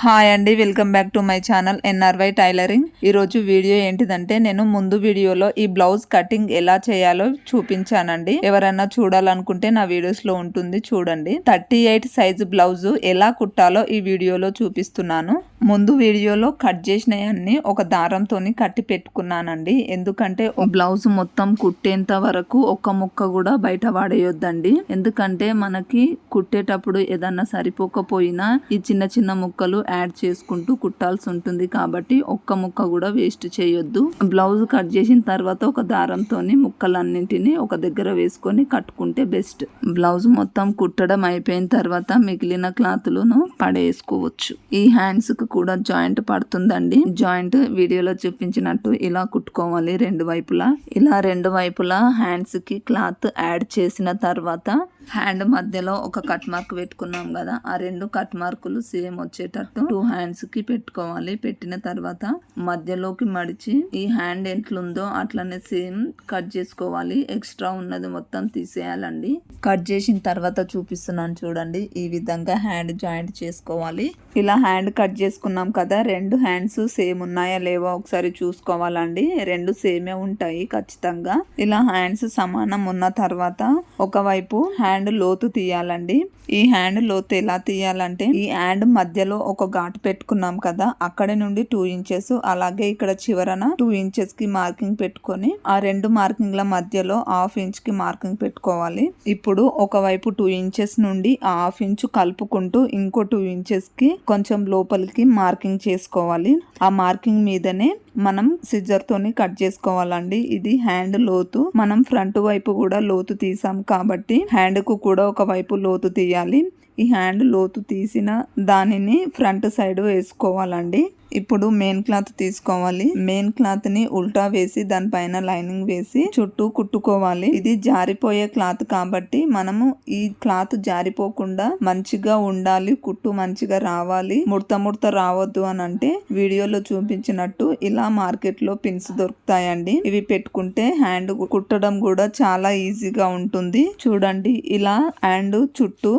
Hi అండి, welcome back to my channel ఎన్ఆర్వై tailoring. ఈరోజు video ఏంటిదంటే నేను ముందు వీడియోలో ఈ బ్లౌజ్ కటింగ్ ఎలా చేయాలో చూపించానండి. ఎవరైనా చూడాలనుకుంటే నా వీడియోస్ లో ఉంటుంది, చూడండి. 38 సైజు బ్లౌజ్ ఎలా కుట్టాలో ఈ వీడియోలో చూపిస్తున్నాను. ముందు వీడియోలో కట్ చేసినవన్నీ ఒక దారంతో కట్టి పెట్టుకున్నానండి. ఎందుకంటే బ్లౌజ్ మొత్తం కుట్టేంత వరకు ఒక్క ముక్క కూడా బయట పడేయొద్దండి. ఎందుకంటే మనకి కుట్టేటప్పుడు ఏదన్నా సరిపోకపోయినా ఈ చిన్న చిన్న ముక్కలు యాడ్ చేసుకుంటూ కుట్టాల్సి ఉంటుంది. కాబట్టి ఒక్క ముక్క కూడా వేస్ట్ చేయొద్దు. బ్లౌజ్ కట్ చేసిన తర్వాత ఒక దారంతో ముక్కలన్నింటినీ ఒక దగ్గర వేసుకొని కట్టుకుంటే బెస్ట్. బ్లౌజ్ మొత్తం కుట్టడం అయిపోయిన తర్వాత మిగిలిన క్లాత్లను పడేసుకోవచ్చు. ఈ హ్యాండ్స్ కు కూడా జాయింట్ పడుతుందండి. జాయింట్ వీడియోలో చూపించినట్టు ఇలా కుట్టుకోవాలి రెండు వైపులా. ఇలా రెండు వైపులా హ్యాండ్స్ కి క్లాత్ యాడ్ చేసిన తర్వాత హ్యాండ్ మధ్యలో ఒక కట్ మార్క్ పెట్టుకున్నాం కదా, ఆ రెండు కట్ మార్కులు సేమ్ వచ్చేటట్టు 2 హ్యాండ్స్ కి పెట్టుకోవాలి. పెట్టిన తర్వాత మధ్యలోకి మడిచి ఈ హ్యాండ్ ఎట్లుందో అట్లనే సేమ్ కట్ చేసుకోవాలి. ఎక్స్ట్రా ఉన్నది మొత్తం తీసేయాలండి. కట్ చేసిన తర్వాత చూపిస్తున్నాను చూడండి. ఈ విధంగా హ్యాండ్ జాయింట్ చేసుకోవాలి. ఇలా హ్యాండ్ కట్ చేసుకున్నాం కదా, రెండు హ్యాండ్స్ సేమ్ ఉన్నాయా లేవో ఒకసారి చూసుకోవాలండి. రెండు సేమే ఉంటాయి ఖచ్చితంగా. ఇలా హ్యాండ్స్ సమానం ఉన్న తర్వాత ఒకవైపు హ్యాండ్ లోతు తీయాలండి. ఈ హ్యాండ్ లోతు ఎలా తీయాలంటే ఈ హ్యాండ్ మధ్యలో ఒక ఘాటు పెట్టుకున్నాం కదా, అక్కడ నుండి 2 ఇంచెస్, అలాగే ఇక్కడ చివరన 2 ఇంచెస్ కి మార్కింగ్ పెట్టుకొని ఆ రెండు మార్కింగ్ల మధ్యలో 1/2 ఇంచ్ కి మార్కింగ్ పెట్టుకోవాలి. ఇప్పుడు ఒకవైపు 2 ఇంచెస్ నుండి 1/2 ఇంచ్ కలుపుకుంటూ ఇంకో 2 ఇంచెస్ కి కొంచెం లోపలికి మార్కింగ్ చేసుకోవాలి. ఆ మార్కింగ్ మీదనే మనం సిజర్ తోని కట్ చేసుకోవాలండి. ఇది హ్యాండ్ లోతు. మనం ఫ్రంట్ వైపు కూడా లోతు తీసాం కాబట్టి హ్యాండ్ కు కూడా ఒక వైపు లోతు తీయాలి. ఈ హ్యాండ్ లోతు తీసిన దానిని ఫ్రంట్ సైడ్ వేసుకోవాలండి. ఇప్పుడు మెయిన్ క్లాత్ తీసుకోవాలి. మెయిన్ క్లాత్ ని ఉల్టా వేసి దానిపైన లైనింగ్ వేసి చుట్టూ కుట్టుకోవాలి. ఇది జారిపోయే క్లాత్ కాబట్టి మనము ఈ క్లాత్ జారిపోకుండా మంచిగా ఉండాలి. కుట్టు మంచిగా రావాలి. ముడత రావద్దు అని అంటే వీడియోలో చూపించినట్టు ఇలా మార్కెట్ లో పిన్స్ దొరుకుతాయండి. ఇవి పెట్టుకుంటే హ్యాండ్ కుట్టడం కూడా చాలా ఈజీగా ఉంటుంది. చూడండి, ఇలా హ్యాండ్ చుట్టూ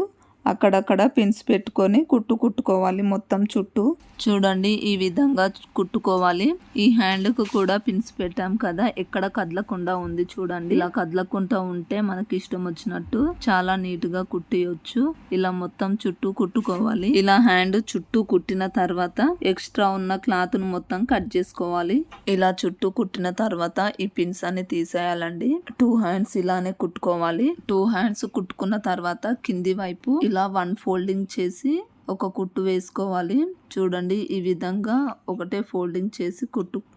అక్కడక్కడ పిన్స్ పెట్టుకొని కుట్టుకోవాలి మొత్తం చుట్టూ. చూడండి, ఈ విధంగా కుట్టుకోవాలి. ఈ హ్యాండ్ కు కూడా పిన్స్ పెట్టాం కదా, ఎక్కడ కదలకుండా ఉంది చూడండి. ఇలా కదలకుండా ఉంటే మనకి ఇష్టం వచ్చినట్టు చాలా నీట్ గా కుట్టియొచ్చు. ఇలా మొత్తం చుట్టూ కుట్టుకోవాలి. ఇలా హ్యాండ్ చుట్టూ కుట్టిన తర్వాత ఎక్స్ట్రా ఉన్న క్లాత్ ను మొత్తం కట్ చేసుకోవాలి. ఇలా చుట్టూ కుట్టిన తర్వాత ఈ పిన్స్ అన్ని తీసేయాలండి. 2 హ్యాండ్స్ ఇలానే కుట్టుకోవాలి. 2 హ్యాండ్స్ కుట్టుకున్న తర్వాత కింది వైపు ఇలా 1 ఫోల్డింగ్ చేసి ఒక కుట్టు వేసుకోవాలి. చూడండి, ఈ విధంగా ఒకటే ఫోల్డింగ్ చేసి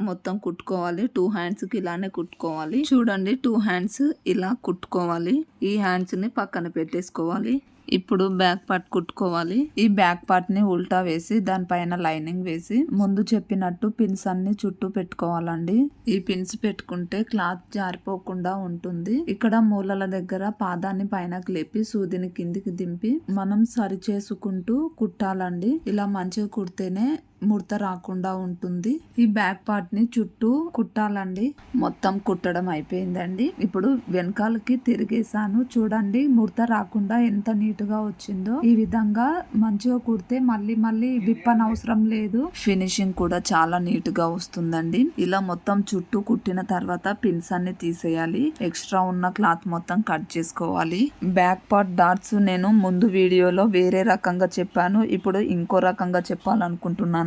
మొత్తం కుట్టుకోవాలి. 2 హ్యాండ్స్ కి ఇలానే కుట్టుకోవాలి. చూడండి, 2 హ్యాండ్స్ ఇలా కుట్టుకోవాలి. ఈ హ్యాండ్స్ ని పక్కన పెట్టేసుకోవాలి. ఇప్పుడు బ్యాక్ పార్ట్ కుట్టుకోవాలి. ఈ బ్యాక్ పార్ట్ ని ఉల్టా వేసి దానిపైన లైనింగ్ వేసి ముందు చెప్పినట్టు పిన్స్ అన్ని చుట్టూ పెట్టుకోవాలండి. ఈ పిన్స్ పెట్టుకుంటే క్లాత్ జారిపోకుండా ఉంటుంది. ఇక్కడ మూలల దగ్గర పాదాన్ని పైనకి లేపి సూదిని కిందికి దింపి మనం సరి చేసుకుంటూ కుట్టాలండి. ఇలా మంచిగా కుడితేనే ముడత రాకుండా ఉంటుంది. ఈ బ్యాక్ పార్ట్ ని చుట్టూ కుట్టాలండి. మొత్తం కుట్టడం అయిపోయిందండి. ఇప్పుడు వెనకాలకి తిరిగేసాను. చూడండి, ముడత రాకుండా ఎంత నీట్ గా వచ్చిందో. ఈ విధంగా మంచిగా కుడితే మళ్ళీ విప్పనవసరం లేదు. ఫినిషింగ్ కూడా చాలా నీట్ గా వస్తుందండి. ఇలా మొత్తం చుట్టూ కుట్టిన తర్వాత పిన్స్ అన్ని తీసేయాలి. ఎక్స్ట్రా ఉన్న క్లాత్ మొత్తం కట్ చేసుకోవాలి. బ్యాక్ పార్ట్ డాట్స్ నేను ముందు వీడియోలో వేరే రకంగా చెప్పాను. ఇప్పుడు ఇంకో రకంగా చెప్పాలనుకుంటున్నాను.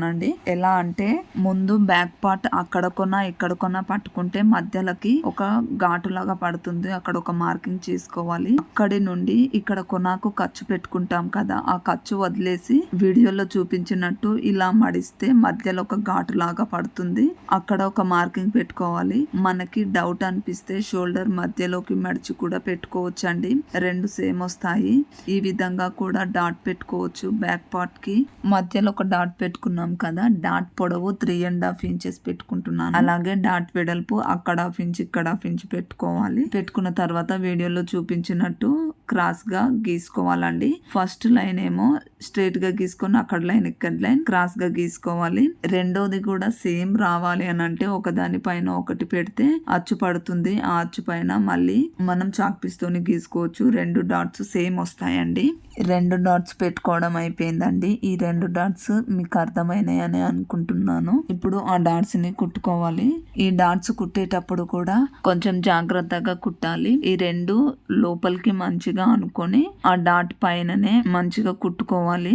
ఎలా అంటే ముందు బ్యాక్ పార్ట్ అక్కడ కొన ఇక్కడ కొన పట్టుకుంటే మధ్యలోకి ఒక ఘాటు లాగా పడుతుంది. అక్కడ ఒక మార్కింగ్ చేసుకోవాలి. అక్కడి నుండి ఇక్కడ కొనకు ఖర్చు పెట్టుకుంటాం కదా, ఆ ఖర్చు వదిలేసి వీడియోలో చూపించినట్టు ఇలా మడిస్తే మధ్యలో ఒక ఘాటు లాగా పడుతుంది. అక్కడ ఒక మార్కింగ్ పెట్టుకోవాలి. మనకి డౌట్ అనిపిస్తే షోల్డర్ మధ్యలోకి మడిచి కూడా పెట్టుకోవచ్చు అండి. రెండు సేమ్ వస్తాయి. ఈ విధంగా కూడా డాట్ పెట్టుకోవచ్చు. బ్యాక్ పార్ట్ కి మధ్యలో ఒక డాట్ పెట్టుకున్నాం కదా, డాట్ పొడవు 3.5 ఇంచెస్ పెట్టుకుంటున్నాను. అలాగే డాట్ వెడల్పు అక్కడ 1/2 ఇంచ్ ఇక్కడ 1/2 ఇంచ్ పెట్టుకోవాలి. పెట్టుకున్న తర్వాత వీడియోలో చూపించినట్టు క్రాస్ గా గీసుకోవాలండి. ఫస్ట్ లైన్ ఏమో స్ట్రైట్ గా గీసుకొని అక్కడ లైన్ ఇక్కడ లైన్ క్రాస్ గా గీసుకోవాలి. రెండోది కూడా సేమ్ రావాలి అని అంటే ఒకదాని పైన ఒకటి పెడితే అచ్చు పడుతుంది. ఆ అచ్చు పైన మళ్ళీ మనం చాక్ పీస్ తోని గీసుకోవచ్చు. 2 డాట్స్ సేమ్ వస్తాయండి. 2 డాట్స్ పెట్టుకోవడం అయిపోయిందండి. ఈ 2 డాట్స్ మీకు అర్థమైనాయని అనుకుంటున్నాను. ఇప్పుడు ఆ డాట్స్ ని కుట్టుకోవాలి. ఈ డాట్స్ కుట్టేటప్పుడు కూడా కొంచెం జాగ్రత్తగా కుట్టాలి. ఈ 2 లోపలికి మంచిగా అనుకొని ఆ డాట్ పైననే మంచిగా కుట్టుకోవాలి.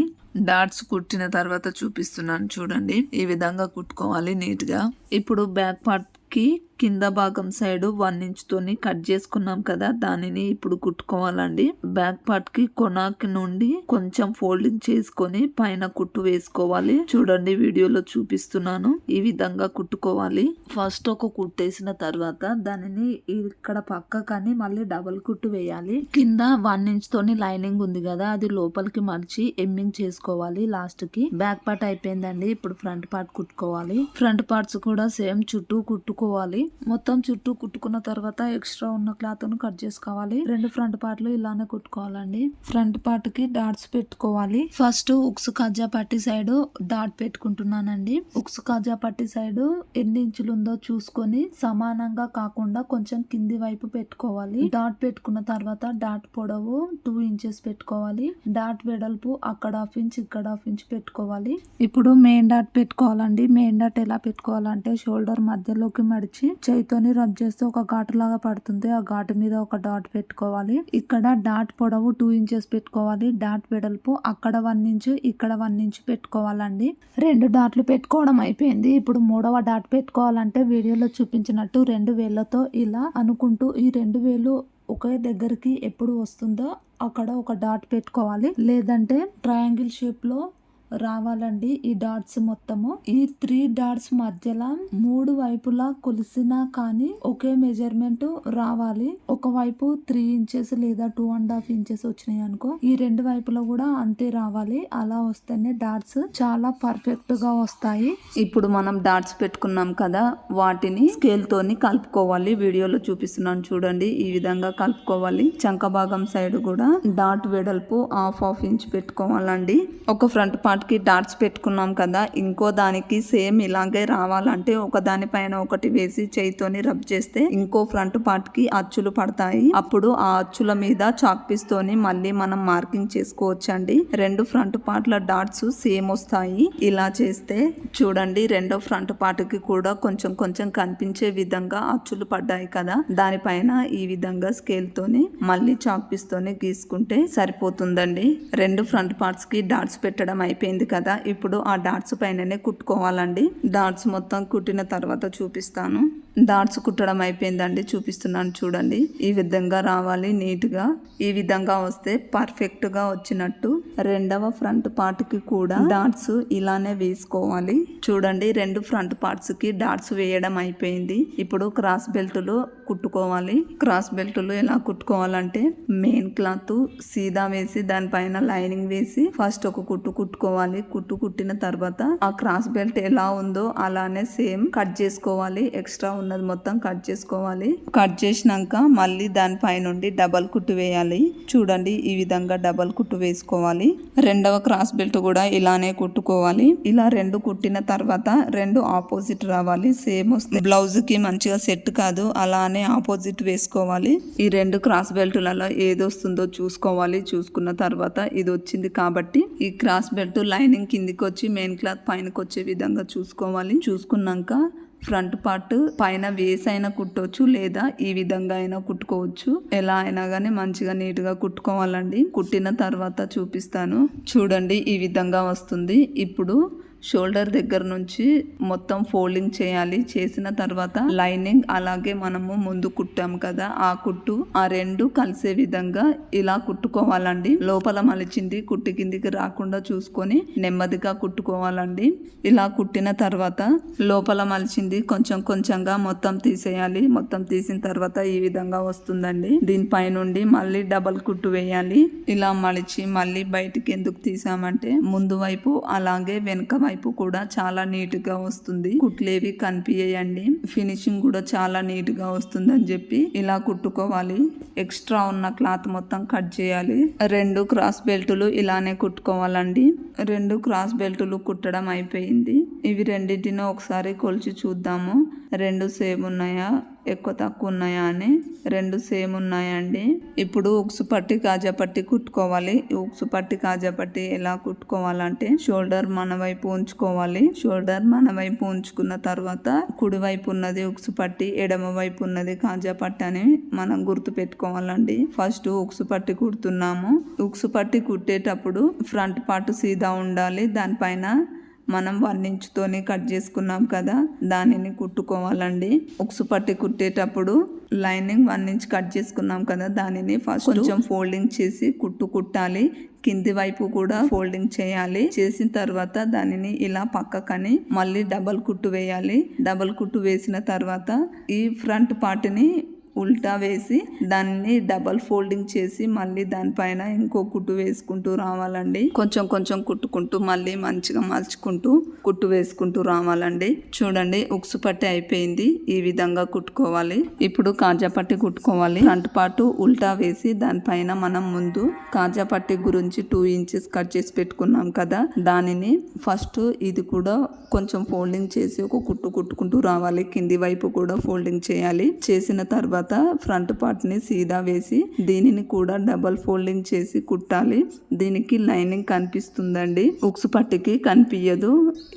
డాట్స్ కుట్టిన తర్వాత చూపిస్తున్నాను చూడండి. ఈ విధంగా కుట్టుకోవాలి నీట్ గా. ఇప్పుడు బ్యాక్ పార్ట్ కి కింద భాగం సైడ్ 1 ఇంచ్ తోని కట్ చేసుకున్నాం కదా, దానిని ఇప్పుడు కుట్టుకోవాలండి. బ్యాక్ పార్ట్ కి కొనాకి నుండి కొంచెం ఫోల్డింగ్ చేసుకొని పైన కుట్టు వేసుకోవాలి. చూడండి వీడియోలో చూపిస్తున్నాను. ఈ విధంగా కుట్టుకోవాలి. ఫస్ట్ ఒక కుట్టేసిన తర్వాత దానిని ఇక్కడ పక్క కానీ మళ్ళీ డబల్ కుట్టు వేయాలి. కింద 1 ఇంచ్ తోని లైనింగ్ ఉంది కదా, అది లోపలికి మర్చి ఎమ్మింగ్ చేసుకోవాలి. లాస్ట్ కి బ్యాక్ పార్ట్ అయిపోయిందండి. ఇప్పుడు ఫ్రంట్ పార్ట్ కుట్టుకోవాలి. ఫ్రంట్ పార్ట్స్ కూడా సేమ్ చుట్టూ కుట్టుకోవాలి. మొత్తం చుట్టూ కుట్టుకున్న తర్వాత ఎక్స్ట్రా ఉన్న క్లాత్ ను కట్ చేసుకోవాలి. 2 ఫ్రంట్ పార్ట్లు ఇలానే కుట్టుకోవాలండి. ఫ్రంట్ పార్ట్ కి డాట్స్ పెట్టుకోవాలి. ఫస్ట్ ఉక్స్ కాజా పట్టి సైడ్ డాట్ పెట్టుకుంటున్నానండి. ఉక్స్ కాజా పట్టి సైడ్ ఎన్ని ఇంచులు ఉందో చూసుకొని సమానంగా కాకుండా కొంచెం కింది వైపు పెట్టుకోవాలి. డాట్ పెట్టుకున్న తర్వాత డాట్ పొడవు 2 ఇంచెస్ పెట్టుకోవాలి. డాట్ వెడల్పు అక్కడ 1/2 ఇంచ్ ఇక్కడ 1/2 ఇంచ్ పెట్టుకోవాలి. ఇప్పుడు మెయిన్ డాట్ పెట్టుకోవాలండి. మెయిన్ డాట్ ఎలా పెట్టుకోవాలంటే షోల్డర్ మధ్యలోకి మడిచి చేయితోని రబ్ చేస్తే ఒక ఘాటు లాగా పడుతుంది. ఆ ఘాటు మీద ఒక డాట్ పెట్టుకోవాలి. ఇక్కడ డాట్ పొడవు 2 ఇంచెస్ పెట్టుకోవాలి. డాట్ వెడల్పు అక్కడ 1 ఇంచ్ ఇక్కడ 1 ఇంచ్ పెట్టుకోవాలండి. 2 డాట్లు పెట్టుకోవడం అయిపోయింది. ఇప్పుడు 3వ డాట్ పెట్టుకోవాలంటే వీడియోలో చూపించినట్టు 2 వేళ్లతో ఇలా అనుకుంటూ ఈ 2 వేలు ఒకే దగ్గరికి ఎప్పుడు వస్తుందో అక్కడ ఒక డాట్ పెట్టుకోవాలి. లేదంటే ట్రయాంగిల్ షేప్ లో రావాలండి ఈ డాట్స్ మొత్తము. ఈ 3 డాట్స్ మధ్యలో 3 వైపులా కొలిసినా కానీ ఒకే మెజర్మెంట్ రావాలి. ఒక వైపు 3 ఇంచెస్ లేదా 2.5 ఇంచెస్ వచ్చినాయి అనుకో, ఈ 2 వైపులా కూడా అంతే రావాలి. అలా వస్తేనే డాట్స్ చాలా పర్ఫెక్ట్ గా వస్తాయి. ఇప్పుడు మనం డాట్స్ పెట్టుకున్నాం కదా, వాటిని స్కేల్ తోని కలుపుకోవాలి. వీడియోలో చూపిస్తున్నాను చూడండి. ఈ విధంగా కలుపుకోవాలి. చంక భాగం సైడ్ కూడా డాట్ వెడల్పు 1/2 ఇంచ్ పెట్టుకోవాలండి. ఒక ఫ్రంట్ పార్ట్ కి డాట్స్ పెట్టుకున్నాం కదా, ఇంకో దానికి సేమ్ ఇలాగే రావాలంటే ఒక దానిపైన ఒకటి వేసి చేయితోని రబ్ చేస్తే ఇంకో ఫ్రంట్ పార్ట్ కి అచ్చులు పడతాయి. అప్పుడు ఆ అచ్చుల మీద చాక్ పీస్ తోని మళ్ళీ మనం మార్కింగ్ చేసుకోవచ్చండి. 2 ఫ్రంట్ పార్ట్ల డాట్స్ సేమ్ వస్తాయి. ఇలా చేస్తే చూడండి 2వ ఫ్రంట్ పార్ట్ కి కూడా కొంచెం కొంచెం కనిపించే విధంగా అచ్చులు పడ్డాయి కదా, దానిపైన ఈ విధంగా స్కేల్ తోని మళ్ళీ చాక్ పీస్ తోని గీసుకుంటే సరిపోతుందండి. 2 ఫ్రంట్ పార్ట్స్ కి డాట్స్ పెట్టడం అయిపోయింది కదా, ఇప్పుడు ఆ డాట్స్ పైననే కుట్టుకోవాలండి. డాట్స్ మొత్తం కుట్టిన తర్వాత చూపిస్తాను. డాట్స్ కుట్టడం అయిపోయిందండి, చూపిస్తున్నాను చూడండి. ఈ విధంగా రావాలి నీట్ గా. ఈ విధంగా వస్తే పర్ఫెక్ట్ గా వచ్చినట్టు. 2వ ఫ్రంట్ పార్ట్ కి కూడా డాట్స్ ఇలానే వేసుకోవాలి. చూడండి 2 ఫ్రంట్ పార్ట్స్ కి డాట్స్ వేయడం అయిపోయింది. ఇప్పుడు క్రాస్ బెల్టులు కుట్టుకోవాలి. క్రాస్ బెల్టులు ఎలా కుట్టుకోవాలంటే మెయిన్ క్లాత్ సీదా వేసి దానిపైన లైనింగ్ వేసి ఫస్ట్ ఒక కుట్టు కుట్టుకోవాలి. కుట్టు కుట్టిన తర్వాత ఆ క్రాస్ బెల్ట్ ఎలా ఉందో అలానే సేమ్ కట్ చేసుకోవాలి. ఎక్స్ట్రా ఉన్నది మొత్తం కట్ చేసుకోవాలి. కట్ చేసినాక మళ్ళీ దానిపై నుండి డబల్ కుట్టు వేయాలి. చూడండి ఈ విధంగా డబల్ కుట్టు వేసుకోవాలి. 2వ క్రాస్ బెల్ట్ కూడా ఇలానే కుట్టుకోవాలి. ఇలా 2 కుట్టిన తర్వాత 2 ఆపోజిట్ రావాలి. సేమ్ వస్తుంది. బ్లౌజ్ కి మంచిగా సెట్ కాదు, అలానే ఆపోజిట్ వేసుకోవాలి. ఈ 2 క్రాస్ బెల్టులలో ఏది వస్తుందో చూసుకోవాలి. చూసుకున్న తర్వాత ఇది వచ్చింది కాబట్టి ఈ క్రాస్ బెల్ట్ లైనింగ్ కిందికి వచ్చి మెయిన్ క్లాత్ పైనకి వచ్చే విధంగా చూసుకోవాలి. చూసుకున్నాక ఫ్రంట్ పార్ట్ పైన వేసి అయినా కుట్టవచ్చు, లేదా ఈ విధంగా అయినా కుట్టుకోవచ్చు. ఎలా అయినా కానీ మంచిగా నీట్ గా కుట్టుకోవాలండి. కుట్టిన తర్వాత చూపిస్తాను చూడండి. ఈ విధంగా వస్తుంది. ఇప్పుడు షోల్డర్ దగ్గర నుంచి మొత్తం ఫోల్డింగ్ చేయాలి. చేసిన తర్వాత లైనింగ్ అలాగే మనము ముందు కుట్టాం కదా, ఆ కుట్టు ఆ 2 కలిసే విధంగా ఇలా కుట్టుకోవాలండి. లోపల మలిచింది కుట్టి కిందికి రాకుండా చూసుకొని నెమ్మదిగా కుట్టుకోవాలండి. ఇలా కుట్టిన తర్వాత లోపల మలిచింది కొంచెం కొంచెంగా మొత్తం తీసేయాలి. మొత్తం తీసిన తర్వాత ఈ విధంగా వస్తుందండి. దీనిపై నుండి మళ్ళీ డబల్ కుట్టు వేయాలి. ఇలా మలిచి మళ్ళీ బయటికి ఎందుకు తీసామంటే ముందు వైపు అలాగే వెనుక వైపు కూడా చాలా నీట్ గా వస్తుంది, కుట్లేవి కనిపించండి. ఫినిషింగ్ కూడా చాలా నీట్ గా వస్తుంది అని చెప్పి ఇలా కుట్టుకోవాలి. ఎక్స్ట్రా ఉన్న క్లాత్ మొత్తం కట్ చేయాలి. 2 క్రాస్ బెల్టులు ఇలానే కుట్టుకోవాలండి. 2 క్రాస్ బెల్టులు కుట్టడం అయిపోయింది. ఇవి రెండింటిని ఒకసారి కొలిచి చూద్దాము. 2 సేమ్ ఉన్నాయా, ఎక్కువ తక్కువ ఉన్నాయా అని. 2 సేమ్ ఉన్నాయండి. ఇప్పుడు ఉక్సు పట్టి కాజా పట్టి కుట్టుకోవాలి. ఉక్సు పట్టి కాజా పట్టి ఎలా కుట్టుకోవాలంటే షోల్డర్ మన వైపు ఉంచుకోవాలి. షోల్డర్ మన వైపు ఉంచుకున్న తర్వాత కుడి వైపు ఉన్నది ఉక్సు పట్టి, ఎడమ వైపు ఉన్నది కాజా పట్టి అని మనం గుర్తు పెట్టుకోవాలండి. ఫస్ట్ ఉక్సు పట్టి కుడుతున్నాము. ఉక్సు పట్టి కుట్టేటప్పుడు ఫ్రంట్ పార్ట్ సీదా ఉండాలి. దానిపైన మనం 1 ఇంచుతోని కట్ చేసుకున్నాం కదా, దానిని కుట్టుకోవాలండి. ఉక్సు పట్టి కుట్టేటప్పుడు లైనింగ్ 1 ఇంచ్ కట్ చేసుకున్నాం కదా, దానిని ఫస్ట్ కొంచెం ఫోల్డింగ్ చేసి కుట్టాలి. కింది వైపు కూడా ఫోల్డింగ్ చేయాలి. చేసిన తర్వాత దానిని ఇలా పక్కకని మళ్ళీ డబల్ కుట్టు వేయాలి. డబల్ కుట్టు వేసిన తర్వాత ఈ ఫ్రంట్ పార్ట్ని ఉల్టా వేసి దాన్ని డబల్ ఫోల్డింగ్ చేసి మళ్ళీ దానిపైన ఇంకో కుట్టు వేసుకుంటూ రావాలండి. కొంచెం కొంచెం కుట్టుకుంటూ మళ్ళీ మంచిగా మలుచుకుంటూ కుట్టు వేసుకుంటూ రావాలండి. చూడండి, ఉక్సు పట్టి అయిపోయింది. ఈ విధంగా కుట్టుకోవాలి. ఇప్పుడు కాజా పట్టి కుట్టుకోవాలి. ఫ్రంట్ పార్ట్ ఉల్టా వేసి దానిపైన మనం ముందు కాజా పట్టి గురించి 2 ఇంచెస్ కట్ చేసి పెట్టుకున్నాం కదా, దానిని ఫస్ట్ ఇది కూడా కొంచెం ఫోల్డింగ్ చేసి ఒక కుట్టు కుట్టుకుంటూ రావాలి. కింది వైపు కూడా ఫోల్డింగ్ చేయాలి. చేసిన తర్వాత ఫ్రంట్ పార్ట్ ని సీదా వేసి దీనిని కూడా డబల్ ఫోల్డింగ్ చేసి కుట్టాలి. దీనికి లైనింగ్ కనిపిస్తుందండి, ఉక్సు పట్టికి కనిపించదు.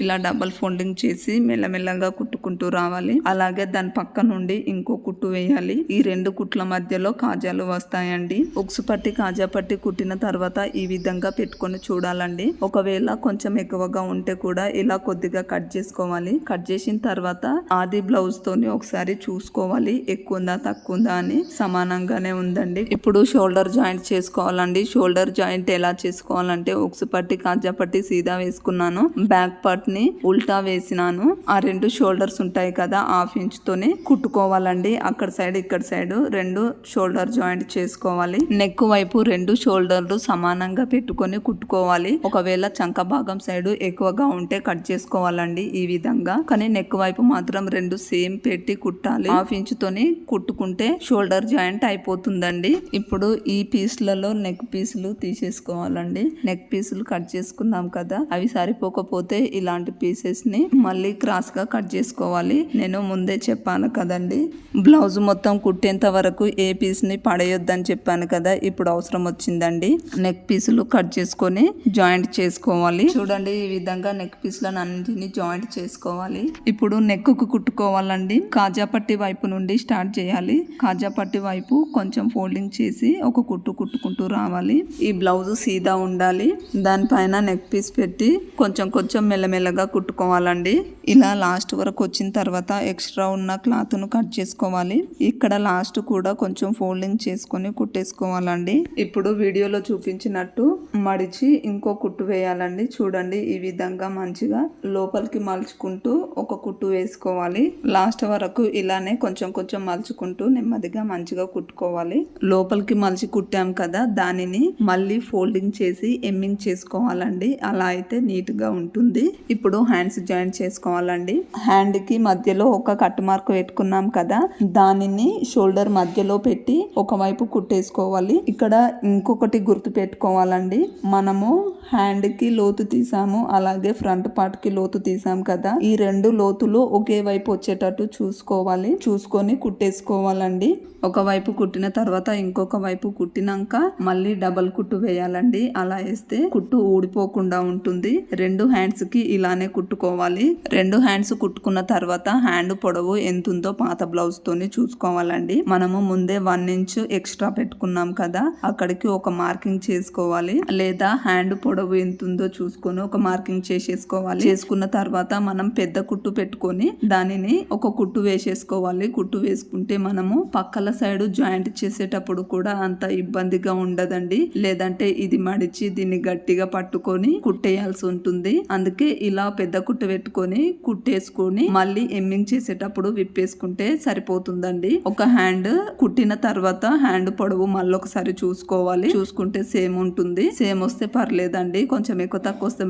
ఇలా డబల్ ఫోల్డింగ్ చేసి మెల్లమెల్లగా కుట్టుకుంటూ రావాలి. అలాగే దాని పక్క నుండి ఇంకో కుట్టు వేయాలి. ఈ 2 కుట్ల మధ్యలో కాజాలు వస్తాయండి. ఉక్సు పట్టి కాజా పట్టి కుట్టిన తర్వాత ఈ విధంగా పెట్టుకొని చూడాలండి. ఒకవేళ కొంచెం ఎక్కువగా ఉంటే కూడా ఇలా కొద్దిగా కట్ చేసుకోవాలి. కట్ చేసిన తర్వాత ఆది బ్లౌజ్ తోని ఒకసారి చూసుకోవాలి, ఎక్కువ ఉందా తక్కువ ఉందా అని. సమానంగానే ఉందండి. ఇప్పుడు షోల్డర్ జాయింట్ చేసుకోవాలండి. షోల్డర్ జాయింట్ ఎలా చేసుకోవాలంటే ఉక్సు పట్టి కాజా పట్టి సీదా వేసుకున్నాను, బ్యాక్ పార్ట్ ని ఉల్టా వేసినాను. ఆ 2 షోల్డర్స్ ఉంటాయి కదా, 1/2 ఇంచ్ తోనే కుట్టుకోవాలండి. అక్కడ సైడ్ ఇక్కడ సైడ్ 2 షోల్డర్ జాయింట్ చేసుకోవాలి. నెక్ వైపు 2 షోల్డర్లు సమానంగా పెట్టుకొని కుట్టుకోవాలి. ఒకవేళ చంక భాగం సైడ్ ఎక్కువగా ఉంటే కట్ చేసుకోవాలండి ఈ విధంగా. కానీ నెక్ వైపు మాత్రం 2 సేమ్ పెట్టి కుట్టాలి. 1/2 ఇంచ్ తోని కుట్టుకుంటే షోల్డర్ జాయింట్ అయిపోతుందండి. ఇప్పుడు ఈ పీస్లలో నెక్ పీసులు తీసేసుకోవాలండి. నెక్ పీసులు కట్ చేసుకున్నాం కదా, అవి సరిపోకపోతే ఇలాంటి పీసెస్ ని మళ్ళీ క్రాస్ గా కట్ చేసుకోవాలి. నేను ముందే చెప్పాను కదండి, బ్లౌజ్ మొత్తం కుట్టేంత వరకు ఏ పీస్ ని పడేయొద్దని చెప్పాను కదా, ఇప్పుడు అవసరం వచ్చిందండి. నెక్ పీసులు కట్ చేసుకొని జాయింట్ చేసుకోవాలి. చూడండి, ఈ విధంగా నెక్ పీసులను అన్నింటినీ జాయింట్ చేసుకోవాలి. ఇప్పుడు నెక్ కు కుట్టుకోవాలండి. కాజా పట్టి వైపు నుండి స్టార్ట్ చేయాలి. కాజా పట్టి వైపు కొంచెం ఫోల్డింగ్ చేసి ఒక కుట్టు కుట్టుకుంటూ రావాలి. ఈ బ్లౌజ్ సీదా ఉండాలి. దానిపైన నెక్ పీస్ పెట్టి కొంచెం కొంచెం మెల్లమెల్లగా కుట్టుకోవాలండి. ఇలా లాస్ట్ వరకు వచ్చిన తర్వాత ఎక్స్ట్రా ఉన్న క్లాత్ ను కట్ చేసుకోవాలి. ఇక్కడ లాస్ట్ కూడా కొంచెం ఫోల్డింగ్ చేసుకొని కుట్టేసుకోవాలండి. ఇప్పుడు వీడియోలో చూపించినట్టు మడిచి ఇంకో కుట్టు వేయాలండి. చూడండి, ఈ విధంగా మంచిగా లోపలికి మలుచుకుంటూ ఒక కుట్టు వేసుకోవాలి. లాస్ట్ వరకు ఇలానే కొంచెం కొంచెం మలుచుకుంటూ నెమ్మదిగా మంచిగా కుట్టుకోవాలి. లోపలికి మలిచి కుట్టాం కదా, దానిని మళ్ళీ ఫోల్డింగ్ చేసి ఎమ్మింగ్ చేసుకోవాలండి. అలా అయితే నీట్ గా ఉంటుంది. ఇప్పుడు హ్యాండ్స్ జాయింట్ చేసుకోవాలండి. హ్యాండ్ కి మధ్యలో ఒక కట్ మార్క్ పెట్టుకున్నాం కదా, దానిని షోల్డర్ మధ్యలో పెట్టి ఒకవైపు కుట్టేసుకోవాలి. ఇక్కడ ఇంకొకటి గుర్తు పెట్టుకోవాలండి, మనము హ్యాండ్ కి లోతు తీసాము, అలాగే ఫ్రంట్ పార్ట్ కి లోతు తీసాం కదా, ఈ 2 లోతులు ఒకే వైపు వచ్చేటట్టు చూసుకోవాలి. చూసుకొని కుట్టేసుకోవాలండి. ఒకవైపు కుట్టిన తర్వాత ఇంకొక వైపు కుట్టినాక మళ్ళీ డబల్ కుట్టు వేయాలండి. అలా వేస్తే కుట్టు ఊడిపోకుండా ఉంటుంది. 2 హ్యాండ్స్ కి ఇలానే కుట్టుకోవాలి. 2 హ్యాండ్స్ కుట్టుకున్న తర్వాత హ్యాండ్ పొడవు ఎంత ఉందో పాత బ్లౌజ్ తోని చూసుకోవాలండి. మనము ముందే 1 ఇంచ్ ఎక్స్ట్రా పెట్టుకున్నాం కదా, అక్కడికి ఒక మార్కింగ్ చేసుకోవాలి. లేదా హ్యాండ్ పొడవు ఎంత ఉందో చూసుకొని ఒక మార్కింగ్ చేసేసుకోవాలి. చేసుకున్న తర్వాత మనం పెద్ద కుట్టు పెట్టుకొని దానిని ఒక కుట్టు వేసేసుకోవాలి. కుట్టు వేసుకుంటే మనం మనము పక్కల సైడ్ జాయింట్ చేసేటప్పుడు కూడా అంత ఇబ్బందిగా ఉండదండి. లేదంటే ఇది మడిచి దీన్ని గట్టిగా పట్టుకొని కుట్టేయాల్సి ఉంటుంది. అందుకే ఇలా పెద్ద కుట్టు పెట్టుకొని కుట్టేసుకొని మళ్ళీ ఎమ్మింగ్ చేసేటప్పుడు విప్పేసుకుంటే సరిపోతుందండి. ఒక హ్యాండ్ కుట్టిన తర్వాత హ్యాండ్ పొడవు మళ్ళీ ఒకసారి చూసుకోవాలి. చూసుకుంటే సేమ్ ఉంటుంది. సేమ్ వస్తే పర్లేదండి, కొంచెం ఎక్కువ తక్కువ వస్తే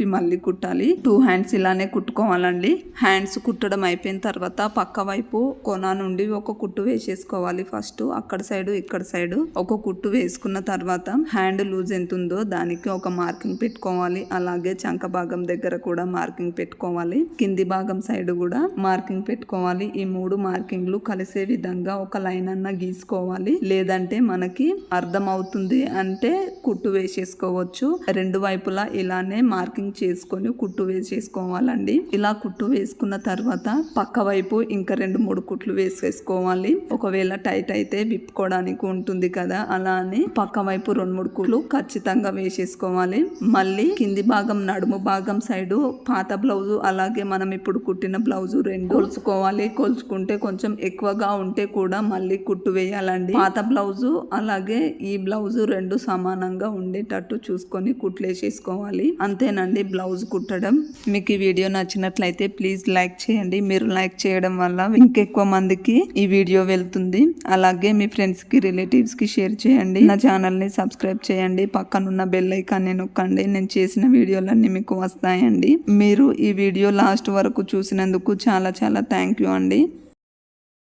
మళ్ళీ కుట్టాలి. 2 హ్యాండ్స్ ఇలానే కుట్టుకోవాలండి. హ్యాండ్స్ కుట్టడం అయిపోయిన తర్వాత పక్క వైపు కొన నుండి ఒక కుట్టు వేసేసుకోవాలి. ఫస్ట్ అక్కడ సైడ్ ఇక్కడ సైడ్ ఒక కుట్టు వేసుకున్న తర్వాత హ్యాండ్ లూజ్ ఎంత ఉందో దానికి ఒక మార్కింగ్ పెట్టుకోవాలి. అలాగే చంక భాగం దగ్గర కూడా మార్కింగ్ పెట్టుకోవాలి. కింది భాగం సైడ్ కూడా మార్కింగ్ పెట్టుకోవాలి. ఈ 3 మార్కింగ్లు కలిసే విధంగా ఒక లైన్ అన్న గీసుకోవాలి. లేదంటే మనకి అర్థం అవుతుంది అంటే కుట్టు వేసేసుకోవచ్చు. 2 వైపులా ఇలానే మార్కింగ్ చేసుకొని కుట్టు వేసేసుకోవాలండి. ఇలా కుట్టు వేసుకున్న తర్వాత పక్క వైపు ఇంకా 2-3 కుట్లు వేసేసుకోవాలి. ఒకవేళ టైట్ అయితే విప్పుకోవడానికి ఉంటుంది కదా, అలా అని పక్క వైపు 2-3 కుట్లు ఖచ్చితంగా వేసేసుకోవాలి. మళ్ళీ కింది భాగం నడుము భాగం సైడు పాత బ్లౌజు అలాగే మనం ఇప్పుడు కుట్టిన బ్లౌజు 2 కొలుచుకోవాలి. కొలుచుకుంటే కొంచెం ఎక్కువగా ఉంటే కూడా మళ్ళీ కుట్టు వేయాలండి. పాత బ్లౌజు అలాగే ఈ బ్లౌజు 2 సమానంగా ఉండేటట్టు చూసుకొని కుట్లు వేసేసుకోవాలి. అంతేనండి బ్లౌజ్ కుట్టడం. మీకు ఈ వీడియో నచ్చినట్లయితే ప్లీజ్ లైక్ చేయండి. మీరు లైక్ చేయడం వల్ల ఇంకెక్కువ మందికి ఈ వీడియో వెళ్తుంది. అలాగే మీ ఫ్రెండ్స్ కి రిలేటివ్స్ కి షేర్ చేయండి. నా ఛానల్ ని సబ్స్క్రైబ్ చేయండి. పక్కనున్న బెల్ ఐకాన్ని నొక్కండి. నేను చేసిన వీడియోలన్నీ మీకు వస్తాయండి. మీరు ఈ వీడియో లాస్ట్ వరకు చూసినందుకు చాలా థ్యాంక్ యూ అండి.